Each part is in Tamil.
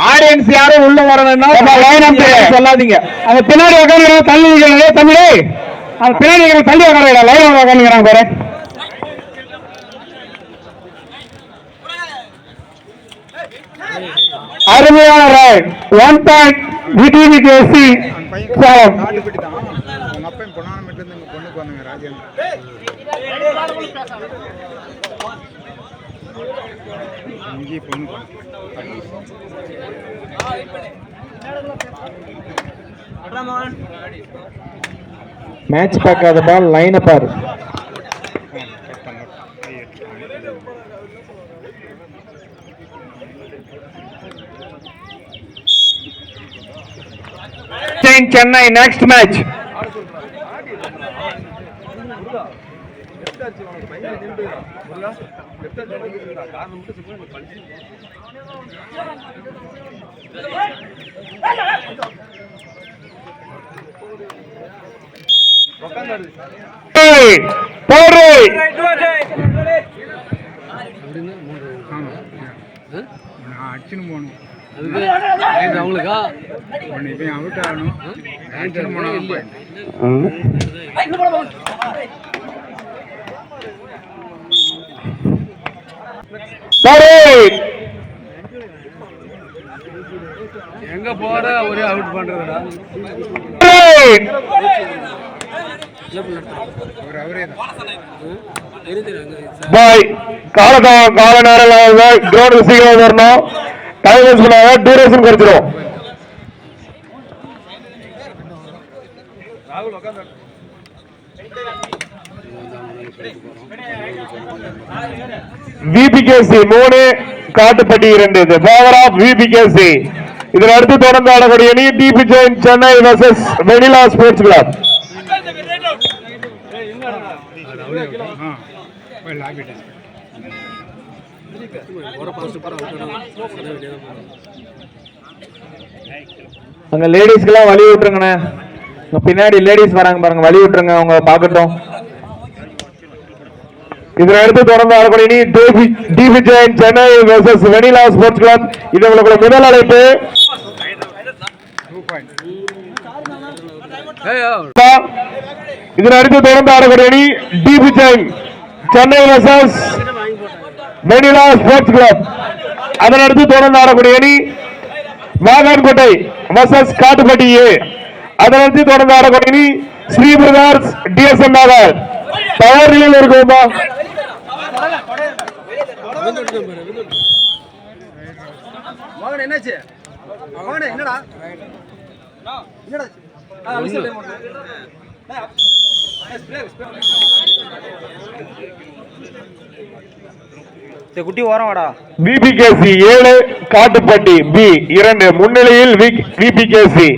ஆடியன்ஸ் யாரும் உள்ள வரணும்னா சொல்லாதீங்க. அந்த பின்னாடி உட்காந்து தள்ளி தமிழே அந்த பின்னாடி தள்ளி உட்கார லைவ் உட்காந்துக்கிறாங்க பாரு. அருமையான ரைட் 1 பாயிண்ட் விடிவிகேசி சேலம். மேட்ச் பார்க்காத பால் லைன் பாரு. Chennai next match. எங்க போற ஒரே அவுட் பண்றதுடா. பாய் கால நேரம் கிரவுண்ட் சீக்கிரம் வரணும். டைம் டூரேஷன் குறைச்சிடும். விபிகேசி 3 காட்டுப்பட்டி 2 பவர் ஆஃப் விபிகேசி. இதன் அடுத்து தொடர்ந்து ஆடக்கூடிய அணி DB Jain Chennai versus vanilla sports club. அங்க லேடிஸ்க்கெல்லாம் வழி விட்டுருங்கண்ணே. பின்னாடி லேடிஸ் வராங்க பாருங்க, வழி விட்டுருங்க, அவங்க பார்க்கட்டும். இதனை அடுத்து தொடர்ந்து ஆடக்கூடிய அணி DB Jain Chennai versus vanilla sports Club. இது உங்களுக்கு முதல் அழைப்பு. இதனை அடுத்து தொடர்ந்து ஆடக்கூடிய அணி DB Jain Chennai versus vanilla sports Club. அதன் அடுத்து தொடர்ந்து ஆடக்கூடிய அணி வாகான்கோட்டை வெர்சஸ் காட்டுப்பட்டி ஏ. அதன் அடுத்து தொடர்ந்து ஆடக்கூடிய அணி ஸ்ரீ பிரதர்ஸ் டிஎஸ்எம் நகர். தயார் நிலையில் இருக்குமா? என்னாச்சு என்னடா குட்டி ஓரம் வாடா. விபிகேசி 7 காட்டுப்பட்டி பி 2 முன்னிலையில் விபிகேசி.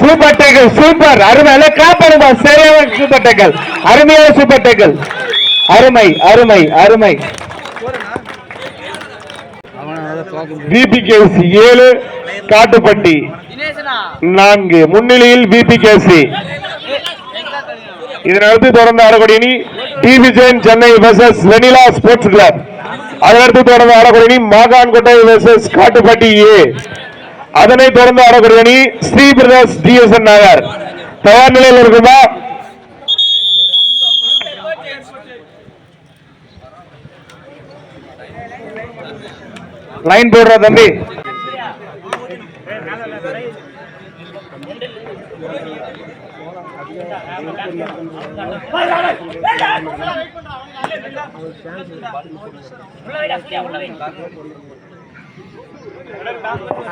சூப்பர் டேக்கல், சூப்பர், அருமை, கிளாப் பண்ணுங்க. சரியான சூப்பர் டேக்கல், அருமையான சூப்பர் டேக்கல், அருமை அருமை அருமை. விபிகேசி 7 காட்டுப்பட்டி 4 முன்னிலையில் விபிகேசி. இதனடுத்து தொடர்ந்து ஆடக்கூடிய அணி DB Jain Chennai versus vanilla sports club. அதனடுத்து தொடர்ந்து ஆடக்கூடிய அணி மாகான்கோட்டை வெர்சஸ் காட்டுப்பட்டி ஏ. அதனை தொடர்ந்து ஆடக்கூடிய அணி ஸ்ரீ பிரதர்ஸ் டிஎஸ்என் நகர். தயார் நிலையில் இருக்குமா? லைன் போடுற தம்பி.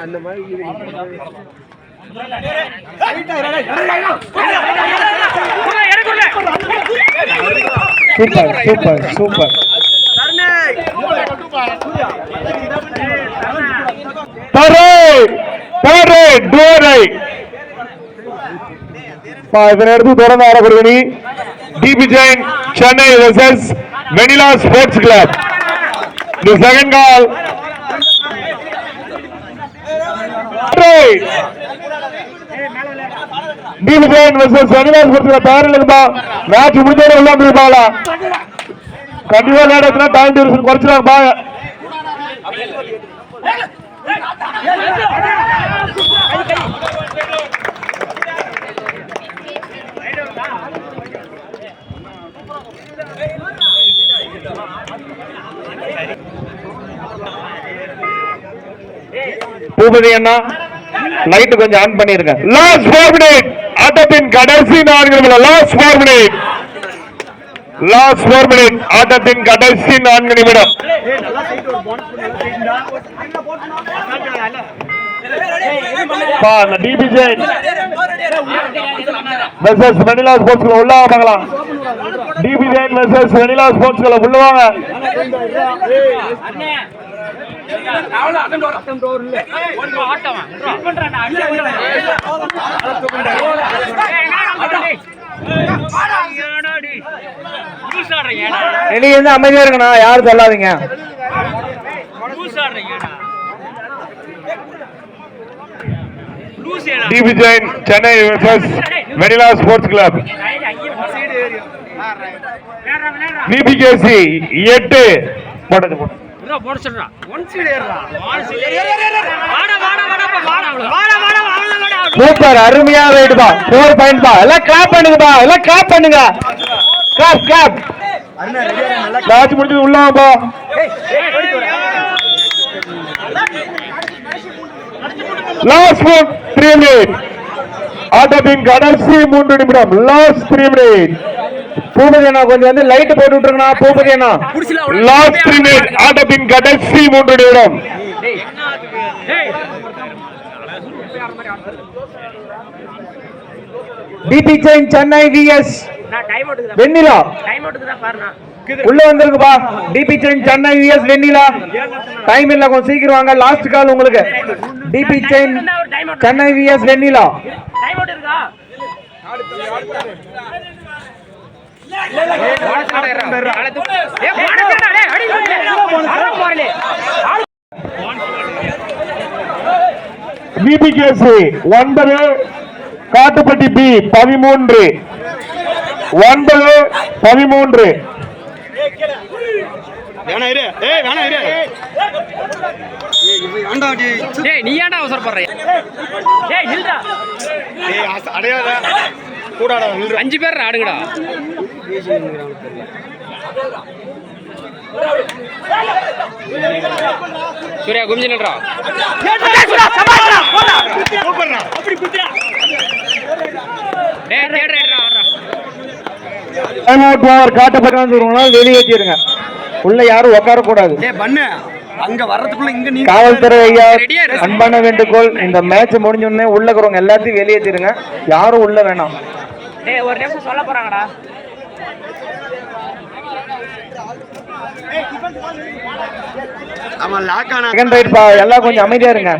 அந்த மாதிரி சூப்பர் சூப்பர் சூப்பர். இதனை அடுத்து தொடர்ந்து ஆடக்கூடிய அணி DB Jain Chennai versus vanilla sports club. The second goal. D Vijayan versus வெனிலாஸ் ஸ்போர்ட்ஸ் தயார் இல்லைங்கப்பா. மேட்ச் முடிஞ்சோட விளையாண்டுருப்பாங்களா? கண்டிப்பா விளையாடுறதுனா டைம் டியூரேஷன் குறைச்சிருவாங்கப்பா. பூபதி அண்ணா லைட் கொஞ்சம் ஆன் பண்ணிருங்க. லாஸ்ட் 4 மினிட் ஆட்டத்தின் கடைசி 4 நிமிடம். லாஸ்ட் 4 மினிட் ஆட்டத்தின் கடைசி 4 நிமிடம். டிபிஜே வெர்சஸ் வெனிலா ஸ்போர்ட்ஸ் உள்ள வாங்கலாம். டிபிஜே வெர்சஸ் வெனிலா ஸ்போர்ட்ஸ் உள்ள வாங்க. அமைதியா இருக்கணும், யாரும் சொல்லாதீங்க. டிவிஜன் Chennai versus vanilla sports club. விபிகேசி 8 போட்டது சூப்பர், அருமையா ரைடுபா. 4 பாயிண்ட் பா. எல்லாம் கிளாப் பண்ணுங்கப்பா, எல்லாம் கிளாப் பண்ணுங்க. Clap clap. மேட்ச் முடிஞ்சது உள்ள வாப்பா. லாஸ்ட் 3 மினிட் ஆட்டத்தின் கடைசி 3 நிமிடம். Last 3 minute. பூபதி அண்ணா கொஞ்சம் வந்து லைட் போட்டு விட்டுருங்கண்ணா. பூபதி அண்ணா லாஸ்ட் 3 மினிட் ஆட்டத்தின் கடைசி 3 நிமிடம். டிபிஜே சென்னை விஎஸ் வெண்ணிலா உள்ள வந்துருக்குப்பா. டிபிஜே சென்னை விஎஸ் வெண்ணிலா. டைம் இல்ல, கொஞ்சம் சீக்கிரம் வாங்க. லாஸ்ட் கால் உங்களுக்கு. டிபிஜே சென்னை விஎஸ் வெண்ணிலா. விபிகேசி 9, காட்டுப்பட்டி பி 13. 9, 13. நீ ஏன்டா அவசரப்படுற? 5 பேர் ஆடுங்கடா. சூர்யா குமிஞ்சு நின்றா. வெளியேற்றிருங்க. உள்ள யாரும் உட்கார கூடாது. காவல்துறை ஐயா அன்பான வேண்டுகோள், இந்த மேட்ச் முடிஞ்ச உடனே உள்ள இருக்கிறவங்க எல்லாத்தையும் வெளியேற்றிருங்க. யாரும் உள்ள வேணாம். ஒரு நிமிஷம் சொல்ல போறாங்கடா. எல்லாம் கொஞ்சம் அமைதியா இருங்க.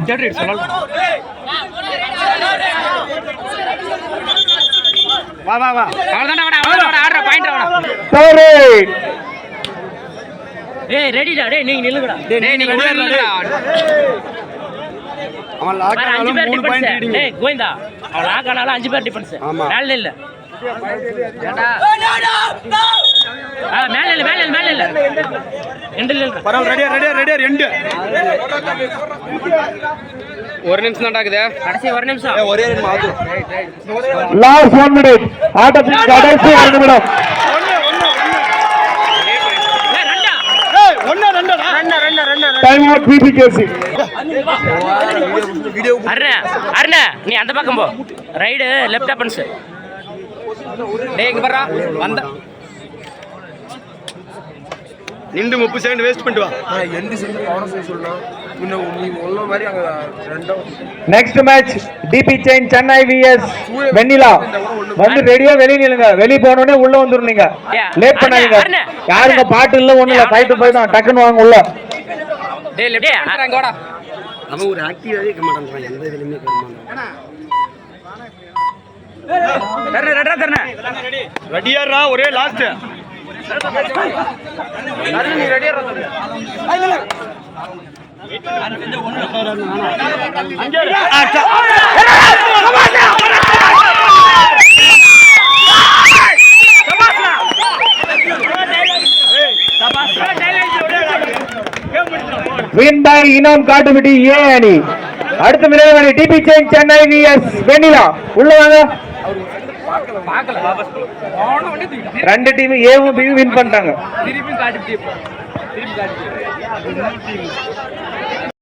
வா வா வா. ஆடுற பாயிண்ட் டேய் ரெடிடா. டேய் நீங்க நில்லுங்கடா. டேய் நீங்க உள்ள நில்லுடா. அவன் லாக் ஆனாலும் 3 பாயிண்ட் ரீடிங். டேய் கோவிந்தா, அவன் லாக் ஆனாலும் 5 பேர் டிஃபரன்ஸ். மேல இல்ல. ஏடா மேல இல்ல. எண்டில் இல்ல. பரவாயில்லை. ரெடியா 2. ஒரு நிமிஷம் தான் ஆகுது. கடைசி ஒரு நிமிஷம். ஒரே நிமிஷம் ஆகுது. லாஸ்ட் 1 மினிட் ஆட்டத்தின் கடைசி 1 நிமிடம். Time out PPKC. அருணா நீ அந்த பக்கம் போ. Ride left happens. டேய் இங்க பாறா வந்த நின்று 30 செகண்ட் வேஸ்ட் பண்ணிட்டு வா. நான் எந்த செகண்ட் கவனம் செய்ய சொல்லணும். இன்னும் நீ உள்ள மாதிரி அங்க ரெண்டோ. Next match DBJ Chennai VS Vennila. வந்து ரெடியா வெளிய நில்லுங்க. வெளிய போன உடனே உள்ள வந்துருங்க. லேட் பண்ணாதீங்க. யாருங்க பாட்டு இல்ல ஒண்ணு இல்ல. ஃபைட் தான் டக்குன்னு வாங்க உள்ள. டேய் லெஃப்ட் அங்க வாடா. அவன் ஒரு ஆக்டிவாவே இருக்க மாட்டான். எந்த இதுலயுமே இருக்க மாட்டான். ரெடியாரா ஒரே லாஸ்ட். நீ ரெடியா இரு. வின் பை இனாம் காட்டுமிட்டி ஏ அணி. அடுத்த மிரர் அணி டிபி செயின் சென்னை விஎஸ் வெண்ணிலா. உள்ள வாங்க. ரெண்டு டீம் ஏவும் பியும் வின் பண்ணிட்டாங்க.